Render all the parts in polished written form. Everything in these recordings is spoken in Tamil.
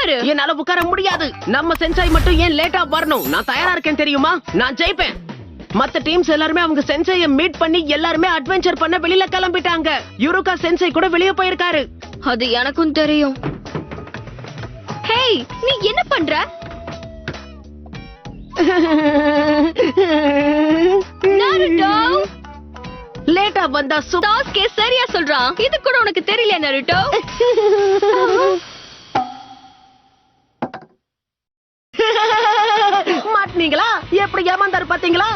உட்காரு. என்னால உட்கார முடியாது. நம்ம சென்சாய் மட்டும் ஏன் லேட்டா வரணும்? நான் தயாரா இருக்கேன் தெரியுமா? நான் ஜெயிப்பேன். மத்த டீம்ஸ் எல்லாருமே அவங்க சென்சாய மீட் பண்ணி எல்லாருமே அட்வென்ச்சர் பண்ண வெளியில கிளம்பிட்டாங்க. யுருகா சென்சாய் கூட வெளிய போயிருக்காரு. அது எனக்கும் தெரியும். ஹேய், நீ என்ன பண்ற? நருட்டோ, லேட்டா வந்தா சாஸ்கே சரியா சொல்றான். இது கூட உனக்கு தெரியல நருட்டோ? மாட்டீங்களா? எப்படி ஏமாந்தாரு பாத்தீங்களா?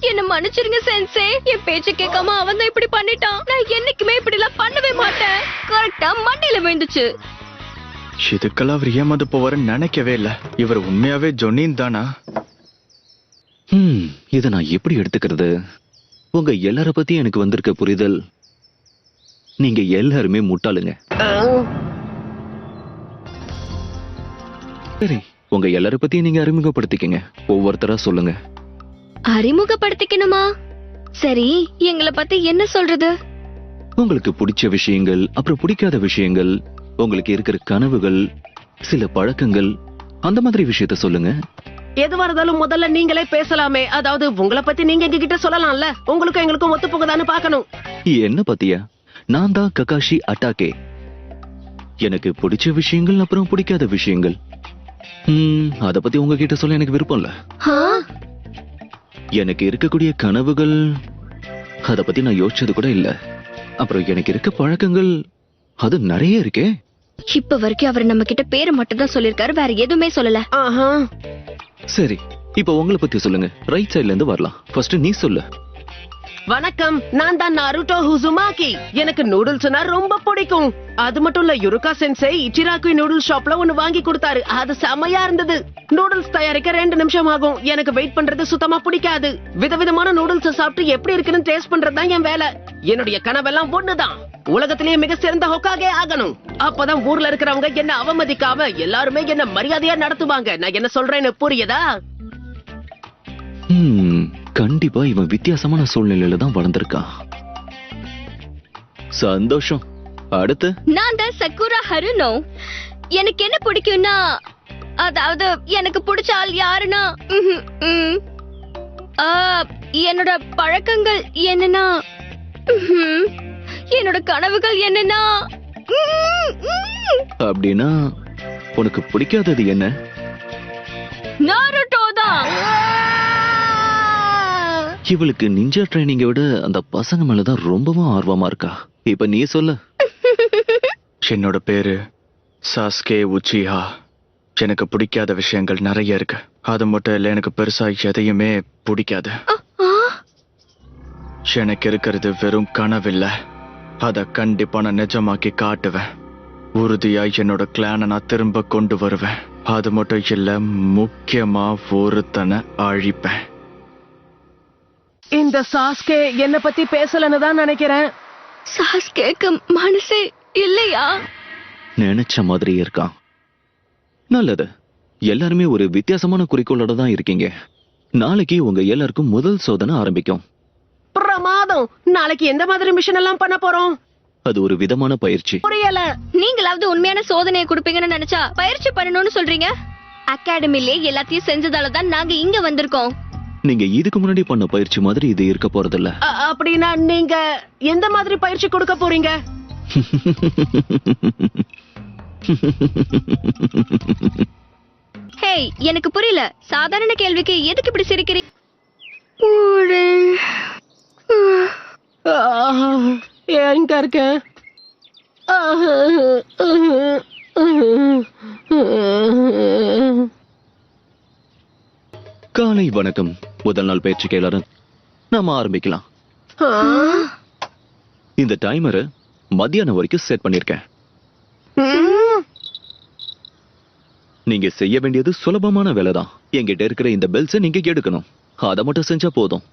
என்ன மன்னிச்சிருங்க சென்சே. என் பேச்ச கேட்காம அவன் தான் இப்படி பண்ணிட்டான். நான் என்னைக்குமே இப்படி எல்லாம் பண்ணவே மாட்டேன். கரெக்டா மண்டையில விழுந்துச்சு. இதுக்கெல்லாம் அவர் ஏமாந்து போவாருன்னு நினைக்கவே இல்ல. இவர் உண்மையாவே ஜொனின் தானா? இதை நான் எப்படி எடுத்துக்கிறது? உங்க எல்லார பத்தி எனக்கு வந்திருக்க புரிதல், நீங்க எல்லாருமே முட்டாளுங்க. சரி, உங்க எல்லார பத்தி நீங்க அறிமுகப்படுத்திக்கங்க. ஒவ்வொருத்தரா சொல்லுங்க. அறிமுகப்படுத்திக்கணுமா? சரி, எங்களை பத்தி என்ன சொல்றது? உங்களுக்கு பிடிச்ச விஷயங்கள், அப்புறம் பிடிக்காத விஷயங்கள், உங்களுக்கு இருக்கிற கனவுகள், சில பழக்கங்கள், அந்த மாதிரி விஷயத்த சொல்லுங்க. எதுவா இருந்தாலும் முதல்ல நீங்களே பேசலாமே. அதாவது உங்களை பத்தி நீங்க எங்ககிட்ட சொல்லலாம்ல. உங்களுக்கும் எங்களுக்கும் ஒத்து போகுதான்னு பாக்கணும். என்ன பத்தியா? நான் தான் ககாஷி அட்டாகே. எனக்கு பிடிச்ச விஷயங்கள், அப்புறம் பிடிக்காத விஷயங்கள், அத பத்தி உங்ககிட்ட சொல்ல எனக்கு விருப்பம் இல்ல. எனக்கு இருக்கக்கூடிய கனவுகள், அத பத்தி நான் யோசிச்சது கூட இல்ல. அப்புறம் எனக்கு இருக்க பழக்கங்கள், அது நிறைய இருக்கே. இப்ப வரைக்கும் அவர் நம்ம கிட்ட பேரு மட்டும் தான் சொல்லிருக்காரு, வேற எதுவுமே சொல்லல. சரி, இப்ப உங்களை பத்தி சொல்லுங்க. ரைட் சைடுல இருந்து வரலாம். ஃபர்ஸ்ட் நீ சொல்லு. வணக்கம், நான் தான் நருட்டோ ஹுசுமாகி. எனக்கு நூடுல்ஸ்னா ரொம்ப பிடிக்கும். அது மட்டும் இல்ல, யுருகா சென்சை இச்சிராக்கு நூடுல்ஸ் ஷாப்ல ஒன்னு வாங்கி கொடுத்தாரு. அது செமையா இருந்தது. நூடுல்ஸ் தயாரிக்க 2 நிமிஷம் ஆகும். எனக்கு வெயிட் பண்றது சுத்தமா பிடிக்காது. விதவிதமான நூடுல்ஸ் சாப்பிட்டு எப்படி இருக்குன்னு டேஸ்ட் பண்றதுதான் என் வேலை. என்னுடைய கனவெல்லாம் ஒண்ணுதான், உலகத்திலேயே மிக சிறந்த ஹோக்காகே ஆகணும். அப்பதான் ஊர்ல இருக்கிறவங்க என்ன அவமதிக்காம எல்லாருமே என்ன மரியாதையா நடத்துவாங்க. நான் என்ன சொல்றேன்னு புரியுதா? கண்டிப்பா இவன் வித்தியாசமான சூழ்நிலையில தான் வளர்ந்திருக்கான். சந்தோஷம். அடுத்து நான் தான் சக்குரா ஹருனோ. எனக்கு என்ன பிடிக்கும்னா, அதாவது எனக்கு பிடிச்ச ஆள் யாருன்னா, என்னோட பழக்கங்கள் என்னன்னா, என்னோட கனவுகள் என்னன்னா. அப்படின்னா உனக்கு பிடிக்காதது என்ன? நாருட்டோ தான். இவளுக்கு நிஞ்சா ட்ரைனிங்கை விட அந்த பசங்க மேலதான் ரொம்பவும் ஆர்வமா இருக்கா. இப்ப நீ சொல்ல. என்னோட பேரு சாஸ்கே உச்சிஹா. எனக்கு பிடிக்காத விஷயங்கள் நிறைய இருக்கு. அது மட்டும் இல்ல, எனக்கு பெருசா எதையுமே பிடிக்காது. எனக்கு இருக்கிறது வெறும் கனவில்ல, அத கண்டிப்பா நான் நிஜமாக்கி காட்டுவேன். உறுதியா என்னோட கிளானை நான் திரும்ப கொண்டு வருவேன். அது மட்டும் இல்ல, முக்கியமா ஒருத்தனை அழிப்பேன். இந்த சாஸ்கே என்ன பத்தி பேசலன்னு தான் நினைக்கிறேன். சாஸ்கேக்கு மனசே இல்லையா? நினைச்ச மாதிரி இருக்கான். நல்லது. எல்லாருமே ஒரு வித்தியாசமான குறிக்கோளோட தான் இருக்கீங்க. நாளைக்கு உங்க எல்லாருக்கும் முதல் சோதனை ஆரம்பிக்கும். பிரமாதம். நாளைக்கு எந்த மாதிரி மிஷன் எல்லாம் பண்ண போறோம்? அது ஒரு விதமான பயிற்சி. புரியல. நீங்களாவது உண்மையான சோதனையை கொடுப்பீங்கன்னு நினைச்சா பயிற்சி பண்ணணும்னு சொல்றீங்க. அகாடமிலே எல்லாத்தையும் செஞ்சதாலதான் நாங்க இங்க வந்திருக்கோம். நீங்க இதுக்கு முன்னாடி பண்ண பயிற்சி மாதிரி இது இருக்க போறதில்ல. அப்படின்னா நீங்க எந்த மாதிரி பயிற்சி கொடுக்க போறீங்க? ஹேய், எனக்கு புரியல. சாதாரண கேள்விக்கு எதுக்கு இப்படி சிரிக்கிறீங்க? எங்க இருக்க? காலை வணக்கம். முதல் நாள் பயிற்சிக்கு எல்லாரும் நாம ஆரம்பிக்கலாம். இந்த டைமரை மத்தியானம் வரைக்கும் செட் பண்ணிருக்கேன். நீங்க செய்ய வேண்டியது சுலபமான வேலைதான். என்கிட்ட இருக்கிற இந்த பெல்ஸை நீங்க எடுக்கணும். அதை மட்டும் செஞ்சா போதும்.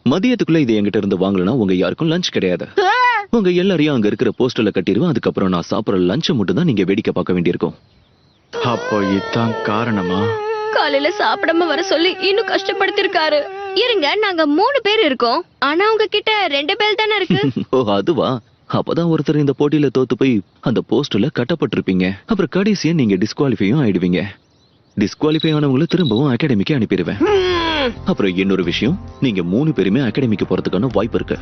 மதியத்துக்குள்ள இது என்கிட்ட இருந்து வாங்கலனா உங்க யாருக்கும் லஞ்ச் கிடையாது. உங்க எல்லாரையும் அங்க இருக்கிற போஸ்டர்ல கட்டிடுவேன். அதுக்கப்புறம் நான் சாப்பிடுற லஞ்சை மட்டும் தான் நீங்க வேடிக்கை பார்க்க வேண்டியிருக்கும். அப்போ இதுதான் காரணமா? காலையில சாப்பிடாம வர சொல்லி இன்னும் கஷ்டப்படுத்திருக்காரு. இருங்க, நாங்க 3 பேர் இருக்கோம். ஆனா உங்ககிட்ட 2 பேர் தானே இருக்கு. ஓ அதுவா? அப்பதான் ஒருத்தர் இந்த போட்டியில தோத்து போய் அந்த போஸ்ட்ல கட்டப்பட்டிருப்பீங்க. அப்புறம் கடைசியா நீங்க டிஸ்குவாலிஃபையும் ஆயிடுவீங்க. டிஸ்குவாலிஃபை ஆனவங்களை திரும்பவும் அகாடமிக்கு அனுப்பிடுவேன். அப்புறம் இன்னொரு விஷயம், நீங்க 3 பேருமே அகாடமிக்கு போறதுக்கான வாய்ப்பு இருக்கு.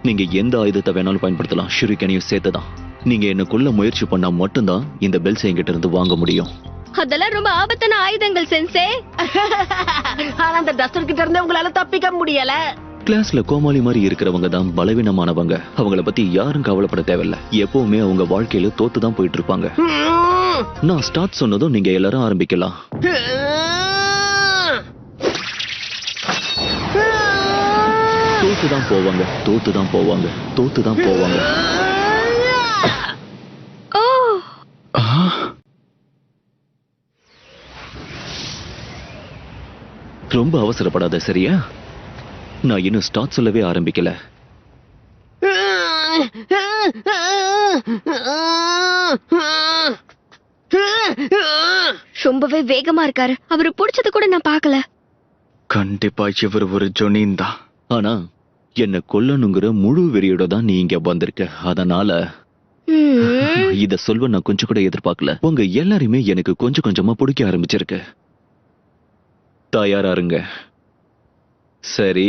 நீங்க எந்த ஆயுதத்தை வேணாலும் பயன்படுத்தலாம், ஷுரிகனையும் சேர்த்துதான். நீங்க என்ன கொல்ல முயற்சி பண்ணா மட்டும்தான் இந்த பெல்ஸ் என்கிட்ட இருந்து வாங்க முடியும். அதெல்லாம் ரொம்ப ஆபத்தான ஆயுதங்கள் சென்சே. ஆனா அந்த டஸ்டர் கிட்ட இருந்து உங்களால தப்பிக்க முடியல. கிளாஸ்ல கோமாளி மாதிரி இருக்கிறவங்க தான் பலவீனமானவங்க. அவங்கள பத்தி யாரும் கவலைப்பட தேவையில்ல. எப்பவுமே அவங்க வாழ்க்கையில தோத்துதான் போயிட்டு இருப்பாங்க. நான் ஸ்டார்ட் சொன்னதும் நீங்க எல்லாரும் ஆரம்பிக்கலாம். தோத்துதான் போவாங்க, தோத்துதான் போவாங்க, தோத்துதான் போவாங்க. ஓ ரொம்ப அவசரப்படாத, சரியா? நான் இன்னும் ஸ்டார்ட் சொல்லவே ஆரம்பிக்கல. ரொம்பவே வேகமா இருக்காரு. அவரு புடிச்சது கூட நான் பார்க்கல. கண்டிப்பா இவர் ஒரு ஜொனின் தான். ஆனா என்ன கொல்லணுங்கிற முழு வெறியோட தான் நீ இங்க வந்திருக்க. அதனால இத சொல்வ நான் கொஞ்சம் கூட எதிர்பார்க்கல. உங்க எல்லாரையுமே எனக்கு கொஞ்சம் கொஞ்சமா பிடிக்க ஆரம்பிச்சிருக்கு. தயாரா இருங்க. சரி,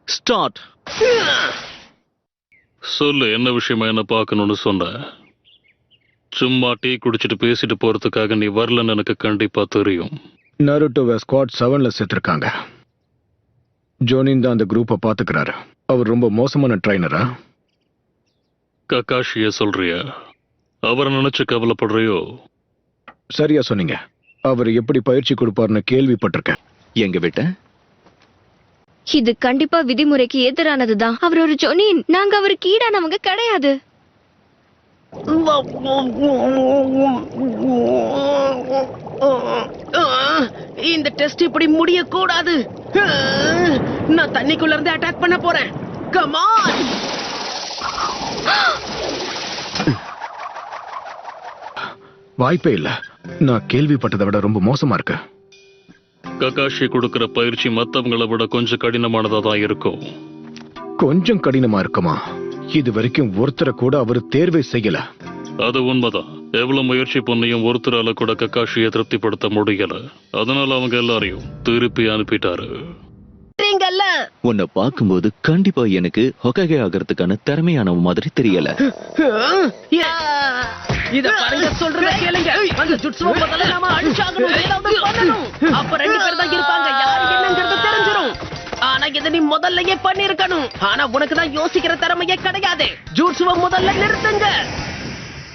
ஸ்டார்ட். சொல்லு, என்ன விஷயமா என்ன பார்க்கணும்னு சொன்ன? சும்மா டீ குடிச்சிட்டு பேசிட்டு போறதுக்காக நீ வரலன்னு எனக்கு கண்டிப்பா தெரியும். நருட்டோவை ஸ்குவாட் 7ல சேர்த்திருக்காங்க. ஜோனின் தான் அந்த குரூப்பை பாத்துக்கிறாரு. அவர் ரொம்ப மோசமான ட்ரைனரா? ககாஷிய சொல்றியா? அவரை நினைச்சு கவலைப்படுறியோ? சரியா சொன்னீங்க. அவர் எப்படி பயிற்சி கொடுப்பாருன்னு கேள்விப்பட்டிருக்கேன். எங்க விட்ட? இது கண்டிப்பா விதிமுறைக்கு எதிரானதுதான். அவர் ஒரு ஜொனின். நாங்க அவருக்கு ஈடானவங்க கிடையாது. இந்த டெஸ்ட் இப்படி முடிய கூடாது. நான் தண்ணிக்குள்ள இருந்து அட்டாக் பண்ண போறேன். Come on. வாய்ப்பே இல்ல. நான் கேள்விப்பட்டதை விட ரொம்ப மோசமா இருக்கு. ககாஷி கொடுக்கிற பயிற்சி மத்தவங்களை விட கொஞ்சம் கடினமானதா தான் இருக்கும். கொஞ்சம் கடினமா இருக்குமா? இது வரைக்கும் ஒருத்தரை கூட அவர் தேர்வை செய்யல. அது உண்மைதான். எவ்வளவு முயற்சி பண்ணியும் ஒருத்தரால கூட ககாஷியை திருப்திப்படுத்த முடியல. அதனால அவங்க எல்லாரையும் திருப்பி அனுப்பிட்டாரு. உன்னை பார்க்கும்போது கண்டிப்பா எனக்கு ஹொகாகே ஆகிறதுக்கான திறமையான மாதிரி தெரியல. இத பாருங்க, சொல்றத கேளுங்க. அந்த ஜுட்சுவை முதல்ல நாம அழிச்சாகணும், ஏதாவது பண்ணணும். அப்ப 2 பேர் தான் இருப்பாங்க. யாரு என்னங்கிறது தெரிஞ்சிரும். ஆனா இத நீ முதல்லயே பண்ணிருக்கணும். ஆனா உனக்கு தான் யோசிக்கிற திறமையே கிடையாது. ஜுட்சுவை முதல்ல நிறுத்துங்க.